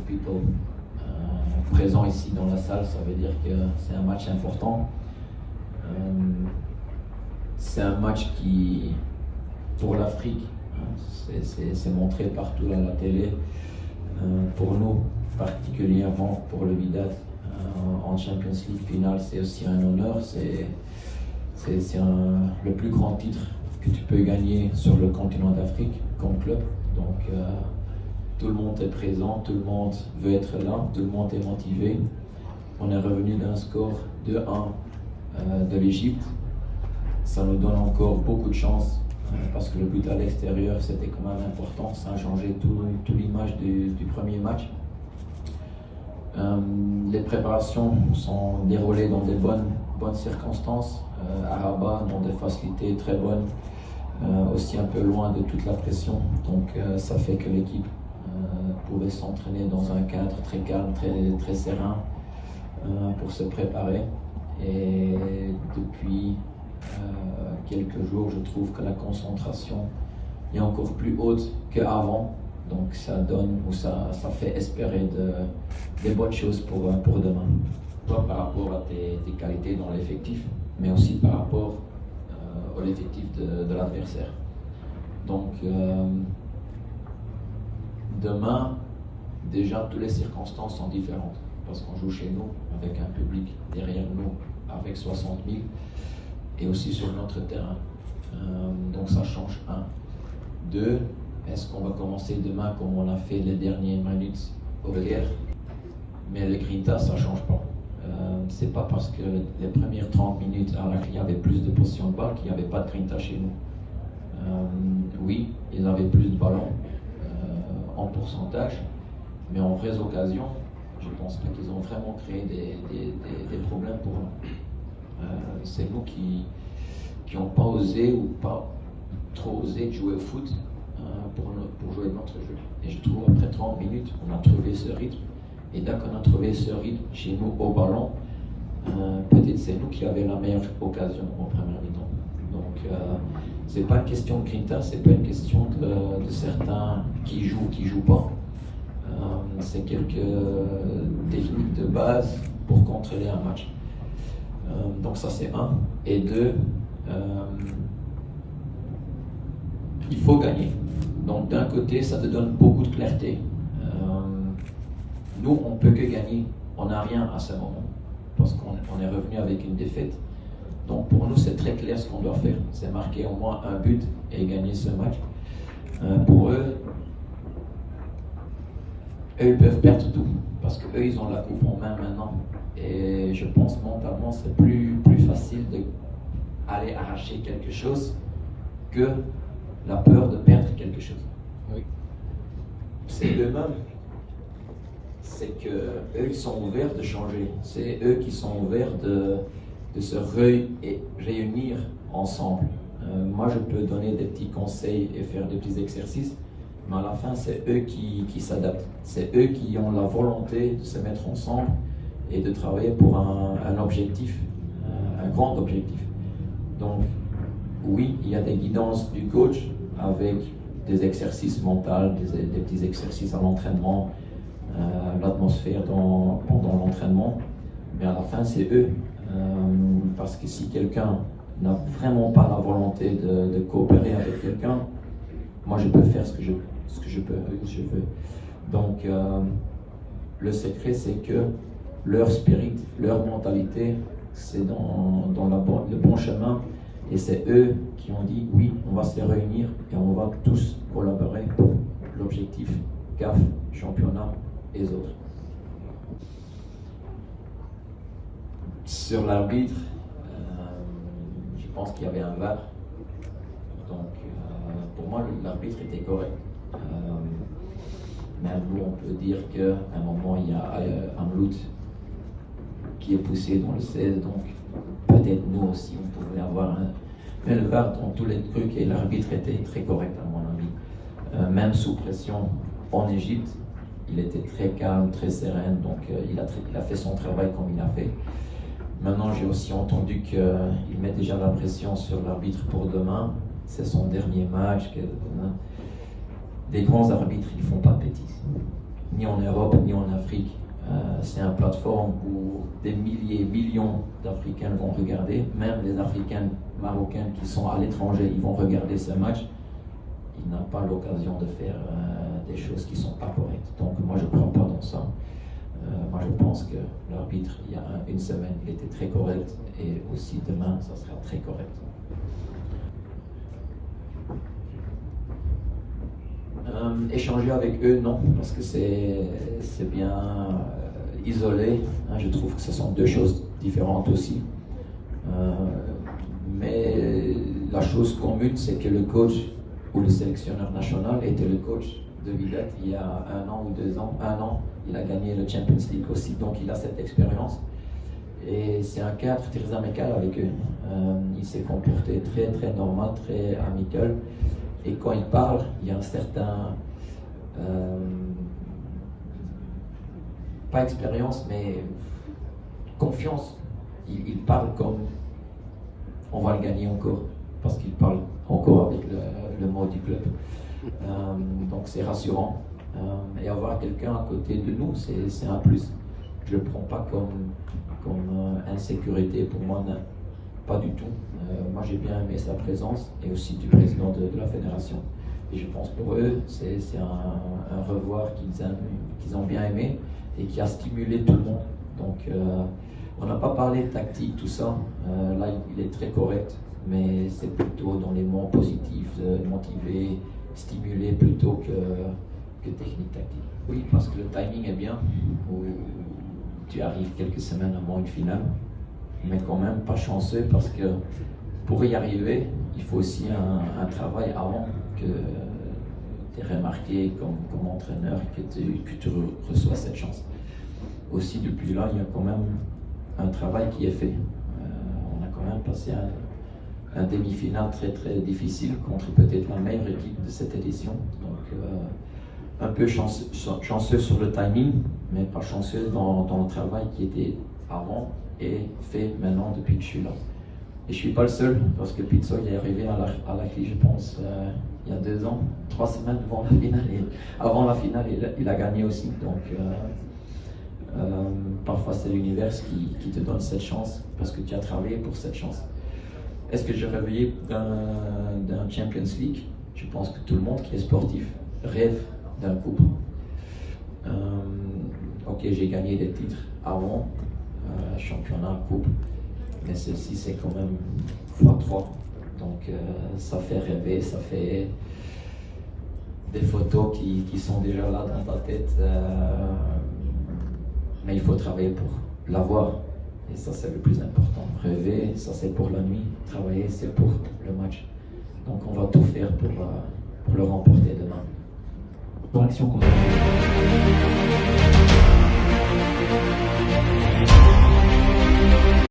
people présents ici dans la salle, ça veut dire que c'est un match important. C'est un match qui, pour l'Afrique, c'est montré partout à la télé. Pour nous, particulièrement pour le Wydad, en Champions League finale, c'est aussi un honneur. C'est le plus grand titre que tu peux gagner sur le continent d'Afrique comme club. Donc tout le monde est présent, tout le monde veut être là, tout le monde est motivé. On est revenu d'un score 2-1 de l'Égypte. Ça nous donne encore beaucoup de chance parce que le but à l'extérieur c'était quand même important, ça a changé tout l'image du premier match. Les préparations sont déroulées dans des bonnes circonstances, à Rabat, dans des facilités très bonnes, aussi un peu loin de toute la pression. Donc ça fait que l'équipe pouvait s'entraîner dans un cadre très calme, très serein pour se préparer. Et depuis quelques jours, je trouve que la concentration est encore plus haute qu'avant. Donc ça donne ou ça fait espérer des bonnes choses pour demain. Toi, par rapport à tes qualités dans l'effectif, mais aussi par rapport à l'effectif de l'adversaire. Donc demain, déjà toutes les circonstances sont différentes parce qu'on joue chez nous avec un public derrière nous avec 60 000 et aussi sur notre terrain. Donc ça change un. Deux, est-ce qu'on va commencer demain comme on a fait les dernières minutes au Caire? Mais le Grinta, ça ne change pas. C'est pas parce que les premières 30 minutes à Al-Ahly, il y avait plus de possession de balle qu'il n'y avait pas de Grinta chez nous. Oui, ils avaient plus de ballons en pourcentage, mais en vraies occasions, je ne pense pas qu'ils ont vraiment créé des problèmes pour nous. C'est nous qui n'ont pas osé ou pas trop osé jouer au foot pour jouer notre jeu. Et je trouve après 30 minutes, on a trouvé ce rythme. Et dès qu'on a trouvé ce rythme chez nous au ballon, peut-être c'est nous qui avions la meilleure occasion en première mi-temps. Donc c'est pas une question de grinta, c'est pas une question de certains qui jouent pas. C'est quelques techniques de base pour contrôler un match. Donc ça c'est un. Et deux, il faut gagner. Donc d'un côté, ça te donne beaucoup de clarté. Nous, on ne peut que gagner. On n'a rien à ce moment parce qu'on est revenu avec une défaite. Donc pour nous, c'est très clair ce qu'on doit faire. C'est marquer au moins un but et gagner ce match. Pour eux, ils peuvent perdre tout parce qu'eux, ils ont la coupe en main maintenant. Et je pense mentalement, c'est plus facile d'aller arracher quelque chose que la peur de perdre quelque chose. Oui. C'est eux-mêmes. C'est qu'eux, ils sont ouverts de changer. C'est eux qui sont ouverts de se réunir ensemble. Moi, je peux donner des petits conseils et faire des petits exercices, mais à la fin, c'est eux qui s'adaptent. C'est eux qui ont la volonté de se mettre ensemble et de travailler pour un objectif, un grand objectif. Donc, oui, il y a des guidances du coach avec des exercices mentaux, des petits exercices à l'entraînement, l'atmosphère pendant l'entraînement, mais à la fin, c'est eux. Parce que si quelqu'un n'a vraiment pas la volonté de coopérer avec quelqu'un, moi, je peux faire ce que je veux. Donc, le secret, c'est que leur spirit, leur mentalité, c'est dans le bon chemin. Et c'est eux qui ont dit oui, on va se réunir et on va tous collaborer pour l'objectif CAF, championnat et autres. Sur l'arbitre, je pense qu'il y avait un VAR. Donc pour moi, l'arbitre était correct. Même nous, on peut dire qu'à un moment, il y a Amlout qui est poussé dans le 16, donc peut-être nous aussi, on pouvait avoir un... Mais le VAR dans tous les trucs, et l'arbitre était très correct à mon avis. Même sous pression en Égypte, il était très calme, très serein, donc il a fait son travail comme il a fait. Maintenant, j'ai aussi entendu qu'il met déjà la pression sur l'arbitre pour demain. C'est son dernier match. Des grands arbitres, ils ne font pas de bêtises. ni en Europe, ni en Afrique. C'est une plateforme où des milliers, millions d'Africains vont regarder, même les Africains marocains qui sont à l'étranger, ils vont regarder ce match. Ils n'ont pas l'occasion de faire des choses qui ne sont pas correctes. Donc moi je ne crois pas dans ça. Moi je pense que l'arbitre, il y a une semaine, il était très correct et aussi demain, ça sera très correct. Échanger avec eux, non, parce que c'est bien isolé. Je trouve que ce sont deux choses différentes aussi. Mais la chose commune, c'est que le coach ou le sélectionneur national était le coach de Villette il y a 1 an ou 2 ans. 1 an, il a gagné le Champions League aussi, donc il a cette expérience. Et c'est un cadre très amical avec eux. Il s'est comporté très très normal, très amical. Et quand il parle, il y a un certain, pas expérience, mais confiance. Il parle comme on va le gagner encore, parce qu'il parle encore avec le mot du club. Donc c'est rassurant. Et avoir quelqu'un à côté de nous, c'est un plus. Je ne le prends pas comme insécurité pour moi, non. Pas du tout. Moi j'ai bien aimé sa présence et aussi du président de la fédération. Et je pense pour eux, c'est un revoir qu'ils ont bien aimé et qui a stimulé tout le monde. Donc on n'a pas parlé de tactique, tout ça. Là il est très correct, mais c'est plutôt dans les mots positifs, motiver, stimuler plutôt que technique tactique. Oui, parce que le timing est bien, où tu arrives quelques semaines avant une finale, mais quand même pas chanceux parce que pour y arriver, il faut aussi un travail avant que tu es remarqué comme entraîneur, que tu reçois cette chance. Aussi, depuis là, il y a quand même un travail qui est fait. On a quand même passé un demi-finale très très difficile contre peut-être la meilleure équipe de cette édition. Donc, un peu chanceux sur le timing, mais pas chanceux dans le travail qui était avant et fait maintenant depuis que je suis là. Et je ne suis pas le seul, parce que Pizzo il est arrivé à la clé, je pense, il y a 2 ans, 3 semaines avant la finale. Et avant la finale, il a gagné aussi. Donc, parfois, c'est l'univers qui te donne cette chance, parce que tu as travaillé pour cette chance. Est-ce que j'ai rêvé d'un Champions League? Je pense que tout le monde qui est sportif rêve d'un couple. Ok, j'ai gagné des titres avant, championnat, coupe, mais celle-ci c'est quand même x3. Donc ça fait rêver, ça fait des photos qui sont déjà là dans ta tête, mais il faut travailler pour l'avoir. Et ça c'est le plus important. Rêver, ça c'est pour la nuit, travailler c'est pour le match. Donc on va tout faire pour le remporter demain. Pour l'action qu'on a